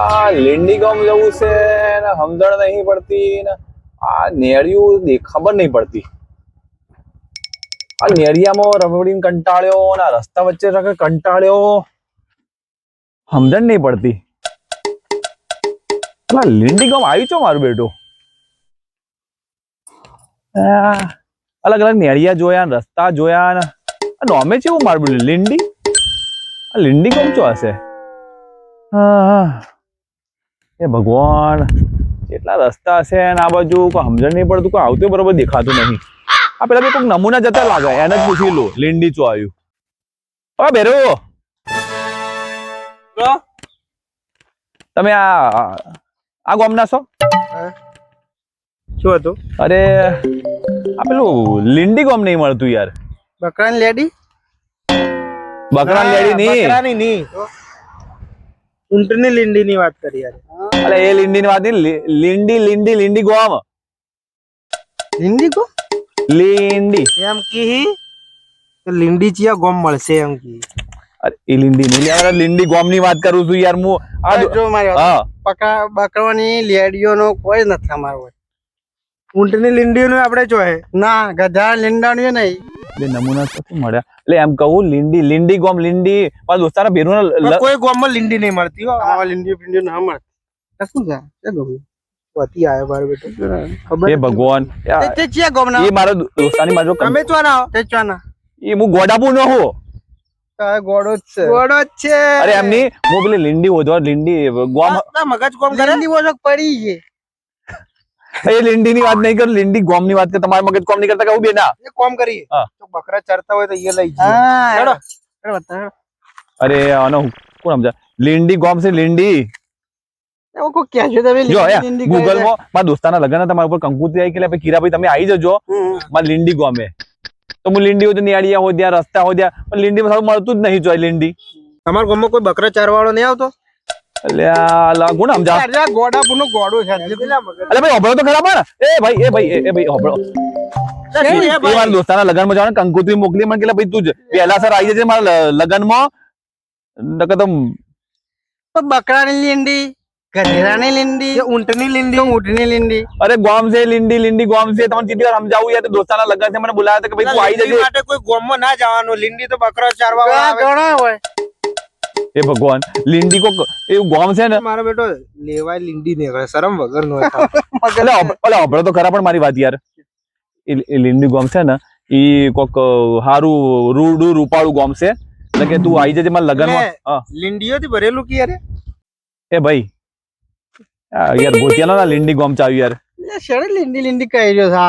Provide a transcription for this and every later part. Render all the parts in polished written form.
આ લીંડી ગામ જવું છે ને સમજણ નહીં પડતી ને આ નેળિયું ખબર નહીં પડતી. આ નેળિયામાં રમડીને કંટાળ્યો ને આ રસ્તા વચ્ચે કંટાળ્યો, સમજણ નહીં પડતી. લીંડી ગામ આવ્યું છો મારું બેટું. અલગ અલગ નેળિયા જોયા ને રસ્તા જોયા ને નોમે છે એવું મારું બેટું લીંડી. આ લીંડી ગામ ચો હશે? એ ભગવાન, કેટલા રસ્તા હશે ને આ બાજુ કોઈ સમજણ નહીં પડતું, કોઈ આવતું બરોબર દેખાતું નહીં. આ પેલા કોઈ નમૂના જતા લાગે, એને જ પૂછી લો લીંડી ચો આવ્યું. ઓ બેરો, તમે આ ગામના છો? શું હતું? અરે આ પેલું લીંડી ગામ નહીં મળતું યાર. બકરાની લેડી? બકરાની લેડી નહીં, બકરાની નહીં, ઊંટની લીંડી ની વાત કરી યાર. અરે એ લીંડી ની વાત નહીં, લીંડી ગામ. લીંડી કો લીંડી એમ કી તો લીંડી ચિયા ગોમ મળશે એમ કી. અરે એ લીંડી નહીં યાર, લીંડી ગામ ની વાત કરું છું યાર હું. આ જો મારી બકરાની લેડીઓનો કોઈ નથી અમારો. ઊંટની લીંડીઓનું આપણે જોહે ના, ગધા લીંડાનું નહીં. બે નમૂના તો મળ્યા એટલે એમ કહું લીંડી ગામ. લીંડી મારા દોસ્તાના ભેરું કોઈ ગામમાં લીંડી નહીં મળતી હો. આ લીંડી પિંડી ના મળતી. શું છે એ ગમે વતી આયો મારો બેટો. ખબર એ ભગવાન, તે ચિયા ગામના? એ મારો દોસ્તાની બાજુ તમે ચોના હો? તે ચોના? એ હું ગોડાપુર નો હું. ગોડો જ છે, ગોડો જ છે. અરે એમની હું પેલી લીંડી હોજો, લીંડી ગામ મગજ કોમ કરે. લીંડી ઓછો પડી છે. એ લીંડી ની વાત નહીં કર, લીંડી ગામ ની વાત કર. તમારા મગજ કોમ નહીં કરતા કહું બેના? એ કોમ કરીએ તો બકરા ચરતા હોય તો એ લઈ જઈએ. હેડો હેડો બતા. અરે આનો કોણ સમજા? લીંડી ગામ છે લીંડી. એવો કો કે છે તમે લીંડી ગૂગલ માં મારા દોસ્તાના લગન તમારા ઉપર કંકુત્રી આવી કે કીરાભાઈ તમે આવી જજો મારા લીંડી ગામે. તો હું લીંડી હોય તો નિયાળિયા હોય ત્યાં રસ્તા હોય ત્યાં, પણ લીંડી માં મળતું જ નહીં. જોઈ લીંડી તમારા ગામમાં કોઈ બકરા ચારવાળો નહીં આવતો? અલ્યા કોણ સમજા? ગોડાપુરનો ગોડો છે. અલે ભાઈ હોબળો તો ખરા પણ. એ ભાઈ હોબળો. મારા દોસ્તાના લગન માં જવાનું કંકુત્રી મોકલી મને કે ભાઈ તું પહેલા સર આવી જજે મારા લગન માં. બકરાની લીંડી, ગધેડાની લીંડી, ઊંટની લીંડી, ઊંટની લીંડી. અરે ગામ છે લીંડી ગામ છે. તમને કેટલી વાર સમજાવું યાર? દોસ્તાના લગન છે, મને બોલાવ્યા કે ભાઈ તું આવી જજે. માટે કોઈ ગામમાં ના જવાનું. લીંડી તો બકરા ચારવા ઘણા હોય. એ ભગવાન, લીંડી કોક એવું ગામ છે ને. મારો બેટો લેવાય લીંડી નીકળે, શરમ વગર નો. હોબળો તો ખરા પણ મારી વાત યાર. એ લીંડી ગામ છે ને, એ કોક હારું રૂડું રૂપાળું ગામ છે. એટલે કે તું આવી જજે મારા લગન માં. લીંડીઓથી ભરેલું કે યાર. એ ભાઈ યાર ગોતિયાનો લીંડી ગામ ચાવ્યું યાર. લીંડી કહી રહ્યો છે.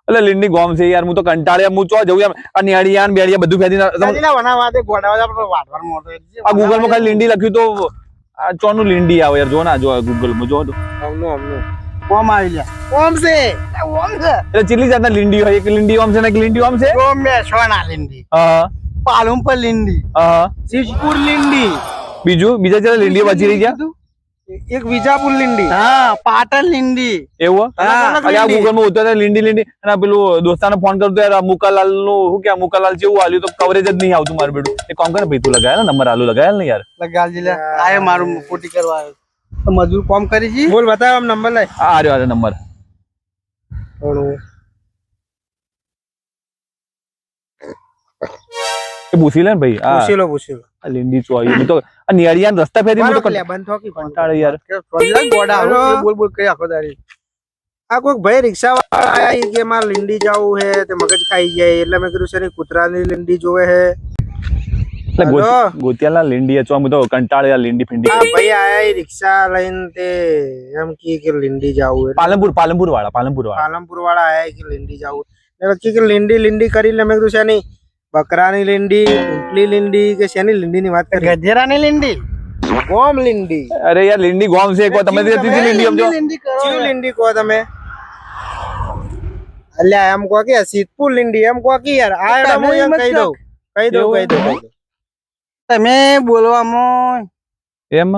એટલે લીંડી ગામ છે યાર. હું તો કંટાળ્યા, હું ચો જવું એમ. આ નિયાળિયા ને બેડિયા બધું ફેદી. આ ગૂગલ માં ખાલી લીંડી લખ્યું તો આ ચોનું લીંડી આવે યાર. જો ના જો ગૂગલ માં જો તો ઓમ આવી જા. ઓમ છે, ઓમ છે. એટલે ચીલી જાતના લીંડી હોય. એક લીંડી ઓમ છે ને એક લીંડી ઓમ છે. ઓમ મેશવાના લીંડી, હા પાલનપુર લીંડી, હા સિદ્ધપુર લીંડી. બીજા જરા લીંડીઓ બચી રહી ગયા. એક વિજાપુર લીંડી, હા પાટણ લીંડી. એવું આ ગૂગલ માં ઉતરે લીંડી અને પેલું દોસ્તાને ફોન કરતો યાર મુકાલાલ નું શું કે મુકાલાલ જેવું આલ્યું તો કવરેજ જ નહીં આવતું મારું બેટું. એ કામ કરે ભાઈ તું લગાયા ને નંબર આલુ લગાયા ને યાર. લગાલજી લે આય મારું પોટી કરવા આવ્યો તો મજૂર કામ કરી છી. બોલ બતાવ આમ નંબર લે. આ આર્યો નંબર. એ પૂછી લે ને ભાઈ. પૂછી લો આ લીંડી ચો આવી તો આ નિયાળિયા રસ્તા ફેરી હું તો બંધ થોકી કંટાળે યાર. બોલ કઈ આખો દાડી. આ કોઈ ભાઈ રિક્ષા વાળા આયા કે માર લીંડી જાવું હે તે મગજ ખાઈ જાય એટલે મેં કીધું છે કૂતરાની લીંડી જોવે હે. ગોતિયાલા લીંડી ચો હું તો કંટાળે યાર લીંડી ફીંડી. આ ભાઈ આયા રિક્ષા લઈને તે એમ કે લીંડી જાવું હે. પાલનપુર વાળા આયા કે લીંડી જાવું. મેં કે લીંડી કરીને મેં કીધું છે નહીં બકરાની લીંડી, ઊંટની લીંડી કે શેની લીંડી ની વાત કરી? ગધેરાની લીંડી, ગોમ લીંડી. અરે યાર લીંડી ગોમ છે કો તમે લીંડી સમજો. ચીવ લીંડી કો તમે? અલ્યા એમ કો કે સિદ્ધપુર લીંડી એમ કો કે યાર. આ હું એમ કહી દઉં. તમે બોલવામાં એમ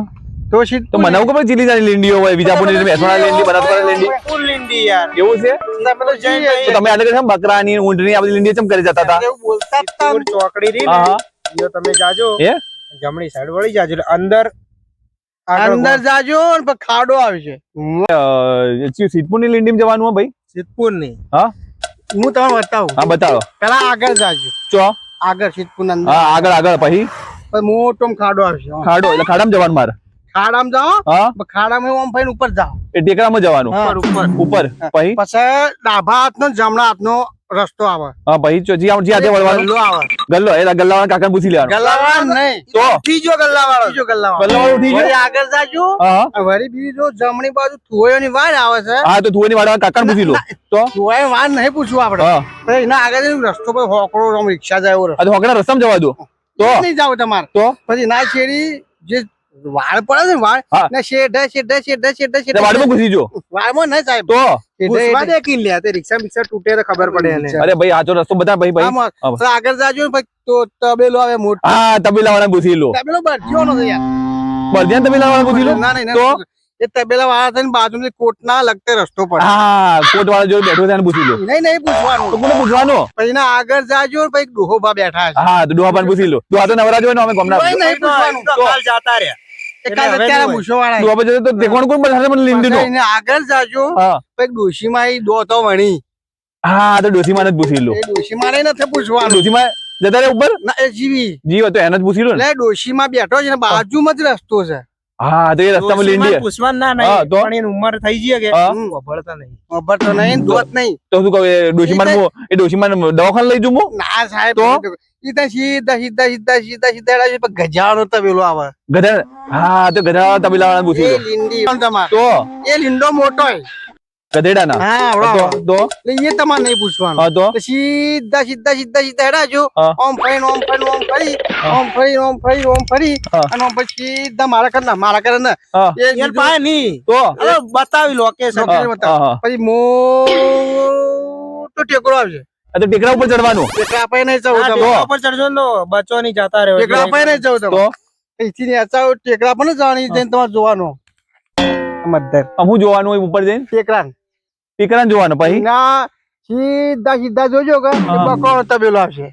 તો મને ખબર ચીલી જાની લીંડીઓ હોય. વિજાપુર ની મહેસાણા લીંડી, બનાસકાંઠા લીંડી, લીંડી યાર એવું છે. તમે આને કહે બકરાની ઊંટની આ બધી લીંડી ચમ કરી જતા હતા? ચોકડી રી ને તમે જાજો જમણી સાઈડ વળી જાજો અંદર અંદર જાજો ને પછી ખાડો આવશે સિદ્ધપુર ની લીંડી જવાનું હો ભાઈ. સિદ્ધપુર ની. હા હું તમને બતાવું. હા બતાવો. પેલા આગળ જાજો. ચો આગળ સિદ્ધપુર અંદર. હા આગળ પછી મોટો ખાડો આવશે. ખાડો એટલે ખાડામાં જવાનું મારે. ખાડામાં જાઓ. હા ખાડામાં આમ ફરીને ઉપર જાઓ. એ ટેકરામાં જવાનું. ઉપર પછી ડાભા હાથનો જમણા હાથનો રસ્તો આવે. હા પછી જ્યાં હાથે વળવાનું. ગલ્લો આવે. ગલ્લો એટલે ગલ્લાવાળા કાકાને પૂછી લેવાનું. ગલ્લાવાળા નહીં તો ત્રીજો ગલ્લાવાળો ઉઠી વળી ગયો. આગળ જાજો. હા વળી બીજો જમણી બાજુ થુવાયોની વાડ આવે છે. હા તો તુવેરની વાળા કાકાને પૂછી લો. તો થુવાયો વાડ નહીં પૂછવું આપણે. હા તો એના આગળ જઈને રસ્તો પર હોકળો આમ રિક્ષા જાય એવો રસ્તો. આ તો હોકડા રસ્તામાં જવા દો. તો નહીં જાવ તમારે. તો પછી ના છેડી જે વાળ પડે છે ને વાળ હા. ને શેઢે વાડમાં ઘૂસી જો. વાળમાં નહીં સાહેબ. તો પૂછવા દે કે લે તે રિક્ષા બિક્ષા તૂટે તો ખબર પડે એને. અરે ભાઈ આજો રસ્તો બતા ભાઈ ભાઈ. આમાં હા. તો આગળ જાજો ને પછી તો તબેલો આવે મોટો. હા તબેલા વાળા પૂછી લો. તબેલો બરજીઓનો છે યાર. બળદિયાન તબેલા વાળા પૂછી લો. ના નહીં તો એ તબેલા વાળા થઈને બાજુની કોટના લગતે રસ્તો પડે. હા કોટ વાળા જોડે બેઠો છે એને પૂછી લો. નહીં તો પૂછવાનું. કોને પૂછવાનો. પછી એના આગળ જાજો ને પછી ડોહોબા બેઠા છે. હા તો ડોહાપાન પૂછી લો. તો આ તો નવરા જોઈ ને અમે ગમના. નહીં પૂછવાનું. તો જતા રહ્યા. એકાદ અત્યારે મૂછો વાળા. ડોહાપા જતો તો દેખવાનું કોણ બતાવે મને લીંડીનો. એને આગળ જાજો હા પછી ડોશીમાં ઈ દો તો વણી. હા તો ડોસીમાને જ પૂછી લો. એ ડોશીમાં નહીં નથી પૂછવાનું. ડોસીમાં જતા રે ઉપર ના એ જીવી. જીવ તો એને જ પૂછી લો ને. એટલે ડોશીમાં બેઠો છે ને બાજુમાં જ રસ્તો છે. હા તો એ રસ્તામાં લીંડી. પૂછવાનું ના હા, નહીં તો? પણ એની ઉંમર થઈ ગઈ કે હા. વભળતા નહીં. વભળતો નહીં દોત નહીં. તો શું કહું એ ડોસીમાન દવાખાને લઈ જવું. ના સાહેબ તો? ઈ તો સીધા હેડા છે, પણ ગજાનો તબેલો આવે. ગધા હા તો ગધા તબેલા વાળા પૂછી એ લો. લીંડી તમારે. તો એ લીંડો મોટો હોય. ગધેડાના. હા તો આવડો. તો એટલે એ તમારે નહીં પૂછવાનું. હા તો તો સીધા હેડા જો. હા. ઓમ ફરીને ઓમ ફરી ઓમ ફરી હા. અને ઓમ પછી સીધા મારા કરે ને હા એ બીજું- તો અરે બતાવી લોકેશન હા હા પછી મોટો ટેકરો આવશે. આ તો ટેકરા ઉપર ચડવાનું. ટેકરા પાસે નહીં જવું તો? તમારે. ઉપર ચડજો ને બચો નહીં જતા રહ્યો. ટેકરા પાસે નહીં જવું તો તમારે. અહીંથી ને અચાવ ટેકરા પર જવાની જઈને તમારે જોવાનું. મધર હું જોવાનું હોય ઉપર જઈને ટેકરા ટેકરા જોવાનું પછી ના સીધા જોજો કે હા. બકરો તબેલો આવશે.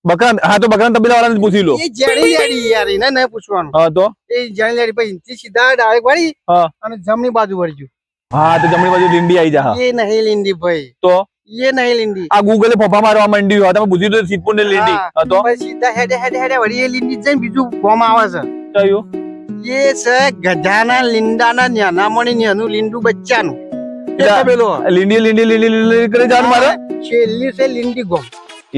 બકરા હા તો બકરા તબેલા વાળાને પૂછી લો. એ જેડી યાર એને નહીં પૂછવાનું. હા તો એ જેડી પછી અહીંથી સીધા ડાયરેક્ટ વળી હા અને જમણી બાજુ વળજો. હા તો જમણી બાજુ લીંડી આવી જા. હા. એ નહીં લીંડી ભાઈ. તો એ નહીં લીંડી. આ ગૂગલે ફફા મારવા માંડ્યું હા તમે પૂછી લો સિદ્ધપુર ને લીંડી. હા તો પછી સીધા હેડે વળી એ લીંડી જઈને બીજું ફોર્મ આવે છે. કયું એ છે ગધાના લીંડાના ન્યાનામણી ન્યાનું લીંડું બચ્ચાનું. એ એટલે તબેલો. લીંડી લીંડી લીંડી લીંડી કરી જવાનું મારે. છેલ્લી છે લીંડી ગોમ.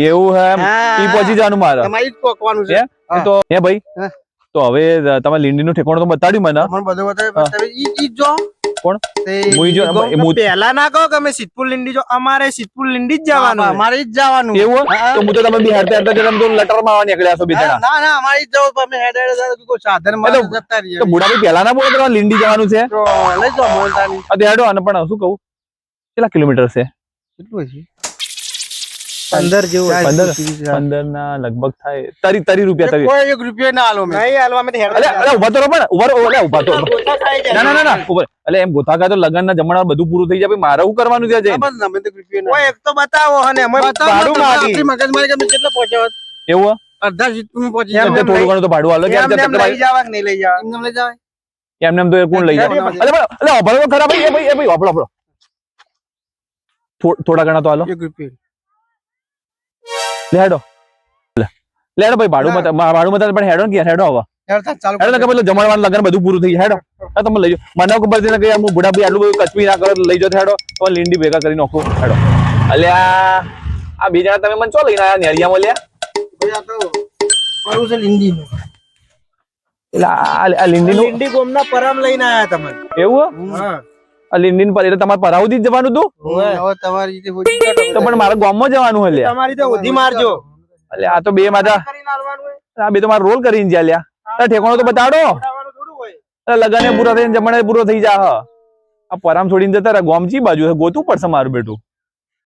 એવું હે એમ. હા. ઈ પહોંચી જવાનું મારે. તમારે ઈ જ પોકવાનું છે. હે? તો હે ભાઈ હા. તો હવે તમારે લીંડી નું ઠેકાણું તો બતાડ્યું મને. તમને બધું બતાવે ઈ જ જો. કોણ? તે મુઈ જો- લીંડી ગોમ. મુઈ- પહેલા ના કહો કે અમે સિદ્ધપુર લીંડી જો અમારે સિદ્ધપુર લીંડી જ જવાનું. અમારે જ જવાનું. એવું હે? હા. તો હું તો તમે બી હેરતા હેરતા જરા તો લટર માં નીકળ્યા છો બેચારા. ના અમારે જ જવું. અમે હેડે કોઈ સાધન માં એ તો- જતા રહીએ. તો બુડા ભાઈ પહેલા ના બોલો તમારે લીંડી જવાનું છે. તો લઈ જાઓ બોલતા નહીં. આ તો હેડો અને પણ શું કહું કેટલા કિલોમીટર છે. કેટલું છે? 15 જેવું હશે. 15 ના લગભગ થાય તરી રૂપિયા તરી. કોઈ 1 રૂપિયો ના આલો મેં. નહીં આલવા મેં અલે અલે ઉભા તો રહો પણ ઉભા તો ના ના ના ના ઉભા એટલે એમ ગોથાકા તો લગન ના જમણા બધું પૂરું થઈ જાય પછી મારે શું કરવાનું ત્યાં જઈને. એક તો બતાવો અને અમે ભાડું માંગી. મગજમારી કે અમે કેટલા પહોંચ્યા હોત? એવું હે? અડધા સીટમાં પહોંચી એમ જાય. તો થોડું ઘણું તો ભાડું આલો કે એમને એમ એમ લઈ જવા કે નહીં લઈ જવા? એમને લઈ જવાય. એમ તો કોણ લઈ જાય. અલે પણ અલે ઉભા તો ખરા ભાઈ એ ભાઈ આપણો થોડા ઘણા તો આલો 1 રૂપિયો. લે હેડો લે હેડો ભાઈ ભાડું મતા પણ હેડો ને કે હેડો હવે હેડતા ચાલુ હેડો કે પેલું જમણવાનું લગન બધું પૂરું થઈ જાય હેડો હા તમે લઈ જાઓ મને ખબર છે કે હું બુઢા ભાઈ આટલું બધું કચવી ના કરો તો લઈ જાઓ હેડો તો લીંડી ભેગા કરી નાખો હેડો અલ્યા આ બીજા તમે મને ચો લઈને આયા નેરિયામાં લ્યા ભાઈ આ તો મારું છે લીંડીનું. એટલે આ લીંડીનું લીંડી ગોમના પરમ લઈને આયા તમે. એવું હા. આ લીંડીન પર એટલે તમારે પરાવથી જ જવાનું હતું હવે તમારી રીતે હોજી કાઢો. તો પણ મારે ગામમાં જવાનું હે લ્યા તમારી રીતે હોજી મારજો. એટલે આ તો બે માથા કરીને આલવાનું હોય. આ બે તો મારે રોલ કરીને જ્યાં લ્યા તાર ઠેકાણો તો બતાડો ઉડાવવાનું થોડું હોય. લગને પૂરા થઈને જમણે પૂરો થઈ જા આ પરામ છોડીને જતા રહ્યા ગોમચી બાજુ છે ગોતું પડશે મારું બેટું